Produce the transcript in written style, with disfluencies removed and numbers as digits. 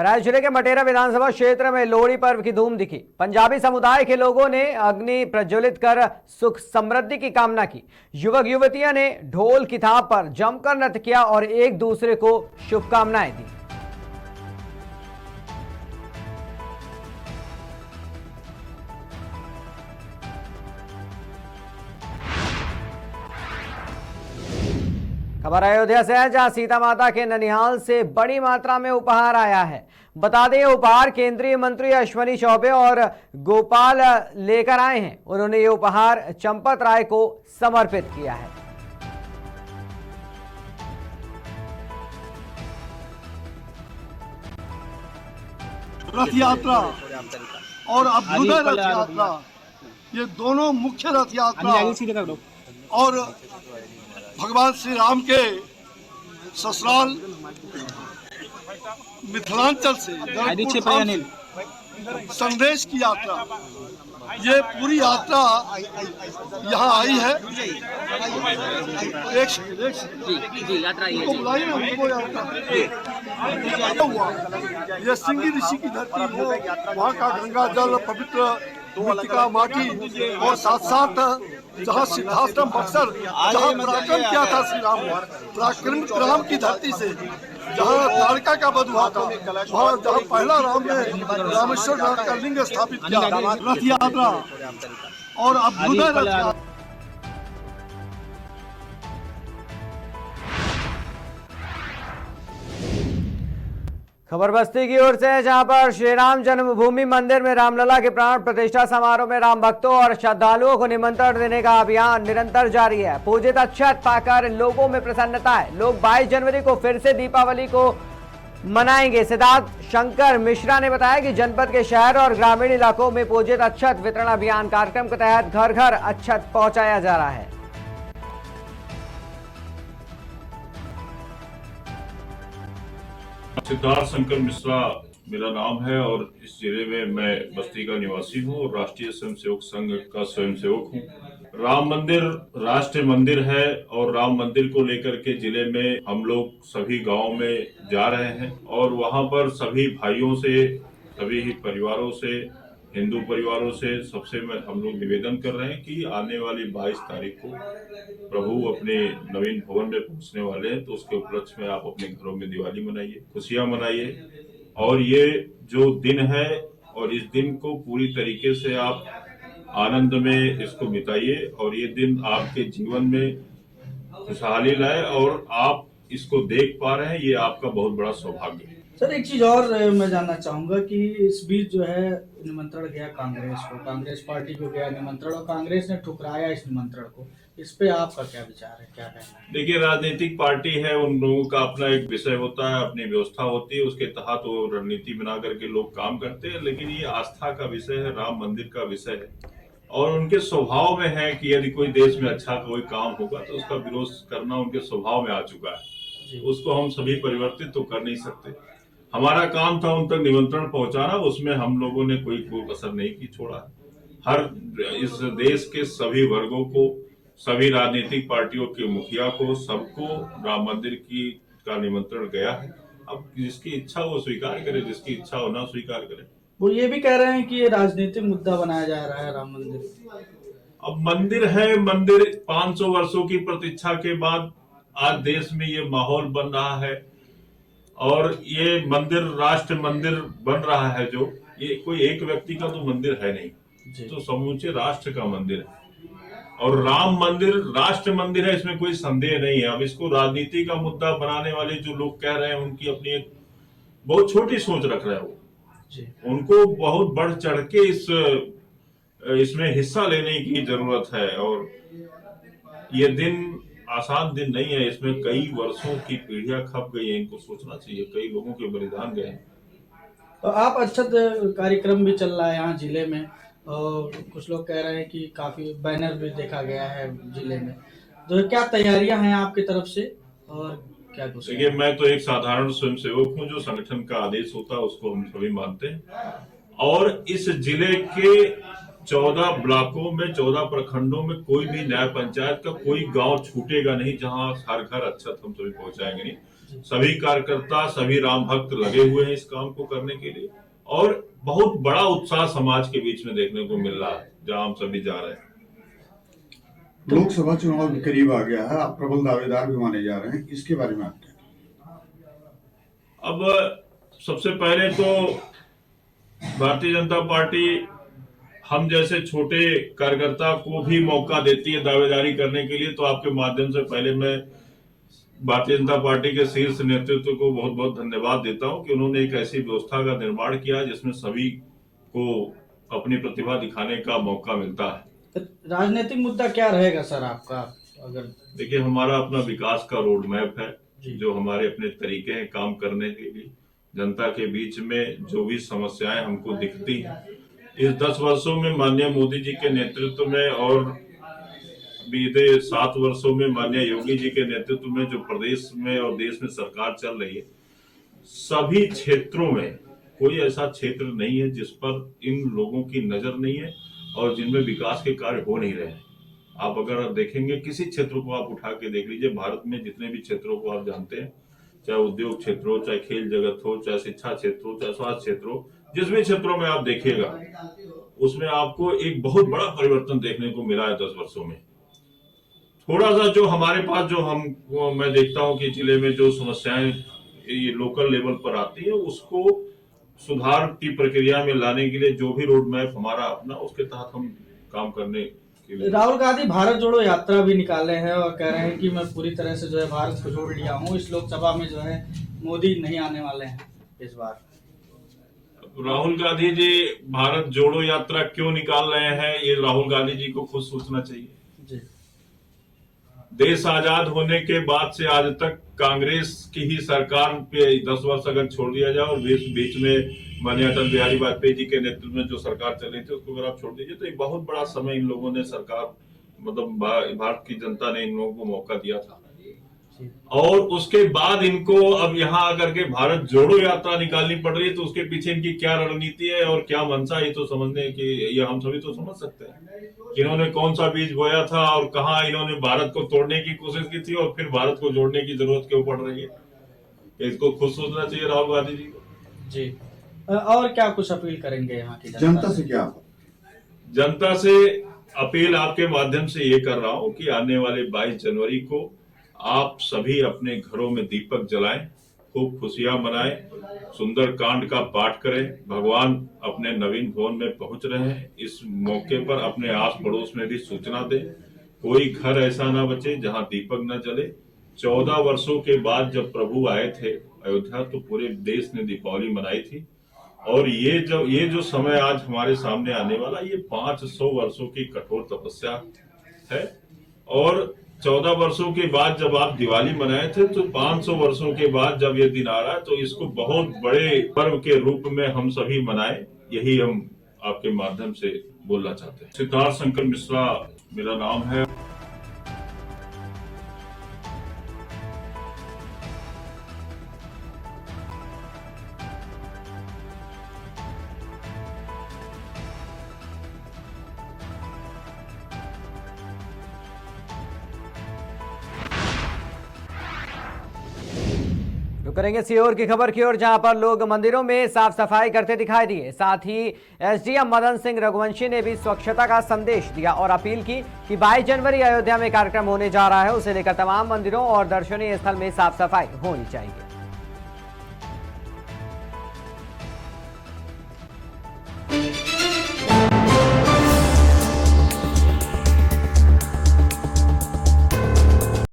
बहराइच जिले के मटेरा विधानसभा क्षेत्र में लोहड़ी पर्व की धूम दिखी। पंजाबी समुदाय के लोगों ने अग्नि प्रज्वलित कर सुख समृद्धि की कामना की। युवक युवतियां ने ढोल की थाप पर जमकर नृत्य किया और एक दूसरे को शुभकामनाएं दी। खबर अयोध्या से है, जहां सीता माता के ननिहाल से बड़ी मात्रा में उपहार आया है। बता दें, उपहार केंद्रीय मंत्री अश्विनी चौबे और गोपाल लेकर आए हैं। उन्होंने ये उपहार चंपत राय को समर्पित किया है। रथ यात्रा और अभ्युदय रथ यात्रा, ये दोनों मुख्य रथ यात्रा और भगवान श्री राम के ससुराल मिथिलांचल से संदेश की यात्रा, ये पूरी यात्रा यहाँ आई है। ये सिंगी ऋषि की धरती हो, वहाँ का गंगा जल, पवित्र मृतिका माटी और साथ साथ जहाँ सिद्धाश्रम बक्सर, जहाँ पराक्रम किया था श्री राम, पराक्रमित राम की धरती से जहाँ द्वारका का वध हुआ था, वहाँ जहाँ पहला राम ने रामेश्वर का लिंग स्थापित किया, रथ यात्रा और अभ्युदय रथ यात्रा। खबर बस्ती की ओर से है, जहां पर श्री राम जन्मभूमि मंदिर में रामलला के प्राण प्रतिष्ठा समारोह में राम भक्तों और श्रद्धालुओं को निमंत्रण देने का अभियान निरंतर जारी है। पूजित अक्षत पाकर लोगों में प्रसन्नता है। लोग 22 जनवरी को फिर से दीपावली को मनाएंगे। सिद्धार्थ शंकर मिश्रा ने बताया कि जनपद के शहर और ग्रामीण इलाकों में पूजित अक्षत वितरण अभियान कार्यक्रम के तहत घर घर अक्षत पहुंचाया जा रहा है। सिद्धार्थ शंकर मिश्रा मेरा नाम है और इस जिले में मैं बस्ती का निवासी हूँ और राष्ट्रीय स्वयंसेवक संघ का स्वयंसेवक हूँ। राम मंदिर राष्ट्रीय मंदिर है और राम मंदिर को लेकर के जिले में हम लोग सभी गांव में जा रहे हैं और वहां पर सभी भाइयों से, सभी परिवारों से, हिंदू परिवारों से सबसे हम लोग निवेदन कर रहे हैं कि आने वाली 22 तारीख को प्रभु अपने नवीन भवन में पहुंचने वाले हैं, तो उसके उपलक्ष्य में आप अपने घरों में दिवाली मनाइए, खुशियां मनाइए और ये जो दिन है और इस दिन को पूरी तरीके से आप आनंद में इसको बिताइए और ये दिन आपके जीवन में खुशहाली लाए और आप इसको देख पा रहे हैं, ये आपका बहुत बड़ा सौभाग्य है। सर, एक चीज और मैं जानना चाहूंगा कि इस बीच जो है निमंत्रण गया कांग्रेस को, कांग्रेस पार्टी को गया निमंत्रण और कांग्रेस ने ठुकराया इस निमंत्रण को, इस पे आपका क्या विचार है, क्या कहना है? देखिए, राजनीतिक पार्टी है, उन लोगों का अपना एक विषय होता है, अपनी व्यवस्था होती है, उसके तहत वो रणनीति बना करके लोग काम करते हैं। लेकिन ये आस्था का विषय है, राम मंदिर का विषय है और उनके स्वभाव में है कि यदि कोई देश में अच्छा कोई काम होगा तो उसका विरोध करना उनके स्वभाव में आ चुका है। उसको हम सभी परिवर्तित तो कर नहीं सकते। हमारा काम था उन तक निमंत्रण पहुंचाना, उसमें हम लोगों ने कोई कसर नहीं की छोड़ा। हर इस देश के सभी वर्गों को, सभी राजनीतिक पार्टियों के मुखिया को, सबको राम मंदिर का निमंत्रण गया है। अब जिसकी इच्छा वो स्वीकार करे, जिसकी इच्छा हो ना स्वीकार करे। वो ये भी कह रहे हैं कि ये राजनीतिक मुद्दा बनाया जा रहा है राम मंदिर। अब मंदिर है, मंदिर 500 वर्षों की प्रतीक्षा के बाद आज देश में ये माहौल बन रहा है और ये मंदिर राष्ट्र मंदिर बन रहा है। जो ये कोई एक व्यक्ति का तो मंदिर है नहीं, तो समूचे राष्ट्र का मंदिर है और राम मंदिर राष्ट्र मंदिर है, इसमें कोई संदेह नहीं है। अब इसको राजनीति का मुद्दा बनाने वाले जो लोग कह रहे हैं, उनकी अपनी एक बहुत छोटी सोच रख रहे हैं। वो उनको बहुत बढ़ चढ़ के इसमें हिस्सा लेने की जरूरत है और ये दिन आसान दिन नहीं है। इसमें कई वर्षों की पीढ़ियां खप गई है, इनको सोचना चाहिए। कई लोगों के बलिदान गए। तो आप अक्षत कार्यक्रम भी चल रहा है यहाँ जिले में और कुछ लोग कह रहे हैं कि काफी बैनर भी देखा गया है जिले में, तो क्या तैयारियां हैं आपकी तरफ से और क्या कुछ? देखिए, मैं तो एक साधारण स्वयंसेवक हूँ, जो संगठन का आदेश होता है उसको हम सभी मानते हैं और इस जिले के 14 ब्लॉकों में 14 प्रखंडों में कोई भी न्याय पंचायत का कोई गांव छूटेगा नहीं जहां हर घर अक्षत हम सभी पहुंचाएंगे नहीं। सभी कार्यकर्ता, सभी राम भक्त लगे हुए हैं इस काम को करने के लिए, और बहुत बड़ा उत्साह समाज के बीच में देखने को मिल रहा है जहां हम सभी जा रहे हैं। लोकसभा चुनाव भी करीब आ गया है, आप प्रबल दावेदार भी माने जा रहे हैं, इसके बारे में आप क्या? अब सबसे पहले तो भारतीय जनता पार्टी हम जैसे छोटे कार्यकर्ता को भी मौका देती है दावेदारी करने के लिए, तो आपके माध्यम से पहले मैं भारतीय जनता पार्टी के शीर्ष नेतृत्व को बहुत बहुत धन्यवाद देता हूं कि उन्होंने एक ऐसी व्यवस्था का निर्माण किया जिसमें सभी को अपनी प्रतिभा दिखाने का मौका मिलता है। राजनीतिक मुद्दा क्या रहेगा सर आपका? अगर देखिए, हमारा अपना विकास का रोड मैप है, जो हमारे अपने तरीके हैं काम करने के लिए। जनता के बीच में जो भी समस्याएं हमको दिखती हैं, इस 10 वर्षों में माननीय मोदी जी के नेतृत्व में और बीते 7 वर्षों में माननीय योगी जी के नेतृत्व में जो प्रदेश में और देश में सरकार चल रही है, सभी क्षेत्रों में कोई ऐसा क्षेत्र नहीं है जिस पर इन लोगों की नजर नहीं है और जिनमें विकास के कार्य हो नहीं रहे हैं। आप अगर देखेंगे, किसी क्षेत्र को आप उठा के देख लीजिए, भारत में जितने भी क्षेत्रों को आप जानते हैं, चाहे उद्योग क्षेत्र हो, चाहे खेल जगत हो, चाहे शिक्षा क्षेत्र हो, चाहे स्वास्थ्य क्षेत्र हो, जिस भी क्षेत्रों में आप देखिएगा उसमें आपको एक बहुत बड़ा परिवर्तन देखने को मिला है 10 वर्षों में। थोड़ा सा जो हमारे पास जो मैं देखता हूं कि जिले में जो समस्याएं ये लोकल लेवल पर आती है, उसको सुधार की प्रक्रिया में लाने के लिए जो भी रोड मैप हमारा अपना, उसके तहत हम काम करने के लिए। राहुल गांधी भारत जोड़ो यात्रा भी निकाले हैं और कह रहे हैं कि मैं पूरी तरह से जो है भारत को जोड़ लिया हूं, इस लोकसभा में जो है मोदी नहीं आने वाले हैं इस बार। राहुल गांधी जी भारत जोड़ो यात्रा क्यों निकाल रहे हैं, ये राहुल गांधी जी को खुद सोचना चाहिए जी। देश आजाद होने के बाद से आज तक कांग्रेस की ही सरकार पे 10 वर्ष अगर छोड़ दिया जाए और बीच में माननीय अटल बिहारी वाजपेयी जी के नेतृत्व में जो सरकार चल रही थी उसको अगर आप छोड़ दीजिए, तो एक बहुत बड़ा समय इन लोगों ने सरकार, मतलब भारत की जनता ने इन लोगों को मौका दिया था। और उसके बाद इनको अब यहाँ आकर के भारत जोड़ो यात्रा निकालनी पड़ रही है, तो उसके पीछे इनकी क्या रणनीति है और क्या मंशा, ये तो समझने की, ये हम सभी तो समझ सकते हैं इन्होंने कौन सा बीज बोया था और कहाँ इन्होंने भारत को तोड़ने की कोशिश की थी और फिर भारत को जोड़ने की जरूरत क्यों पड़ रही है। इसको खुद सोचना चाहिए राहुल गांधी जी को। जी, और क्या कुछ अपील करेंगे यहाँ की जनता से? क्या जनता से अपील आपके माध्यम से ये कर रहा हूँ कि आने वाले 22 जनवरी को आप सभी अपने घरों में दीपक जलाएं, खूब खुशियां मनाएं, सुंदर कांड का पाठ करें, भगवान अपने नवीन भवन में पहुंच रहे हैं, इस मौके पर अपने आस पड़ोस में भी सूचना दें। कोई घर ऐसा ना बचे जहां दीपक न जले। 14 वर्षों के बाद जब प्रभु आए थे अयोध्या, तो पूरे देश ने दीपावली मनाई थी, और ये जो समय आज हमारे सामने आने वाला, ये 500 वर्षों की कठोर तपस्या है। और 14 वर्षों के बाद जब आप दिवाली मनाए थे, तो 500 वर्षों के बाद जब ये दिन आ रहा है, तो इसको बहुत बड़े पर्व के रूप में हम सभी मनाएं, यही हम आपके माध्यम से बोलना चाहते हैं। सिद्धार्थ शंकर मिश्रा मेरा नाम है। रुक करेंगे सीहोर की खबर की ओर, जहां पर लोग मंदिरों में साफ सफाई करते दिखाई दिए। साथ ही एसडीएम मदन सिंह रघुवंशी ने भी स्वच्छता का संदेश दिया और अपील की कि 22 जनवरी अयोध्या में कार्यक्रम होने जा रहा है, उसे लेकर तमाम मंदिरों और दर्शनीय स्थल में साफ सफाई होनी चाहिए।